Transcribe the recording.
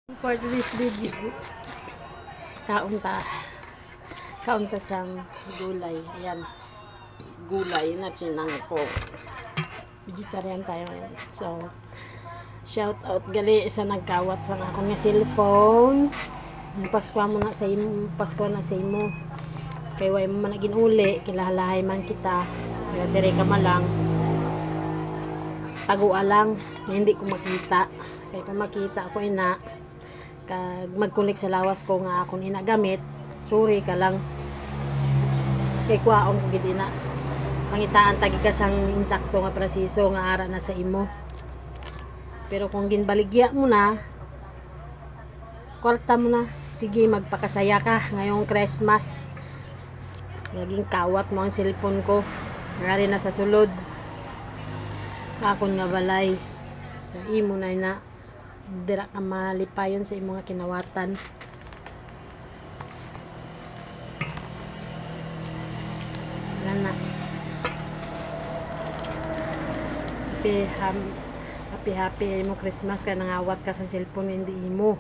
For this video, kaunta sang gulay. Ayan, gulay na tinangkong. Vegetarian tayo ngayon. So, shout out gali sa nagkawat sa akong nga cellphone. Pasko mo na sa imo, Pasko na sa imo. Kay way mo man ginuli, kilalahay man kita. Kaya dire ka malang. Tagua lang, hindi ko makita. Kaya pa makita ako ina. Kag magkulik sa lawas ko nga akong inagamit, sorry ka lang kay kwaong ko gid ina pangitaan tagi ka sang insakto nga prasiso nga ara na sa imo. Pero kung ginbaligya mo na, kwarta mo na, sige magpakasaya ka ngayong Christmas. Naging kawat mo ang cellphone ko ngari na sa sulod akon nga balay sa imo na ina. Dira ka malipayon sa imong kinawatan. Wala na. Happy imong Christmas ka nangawat ka sa cellphone hindi imo.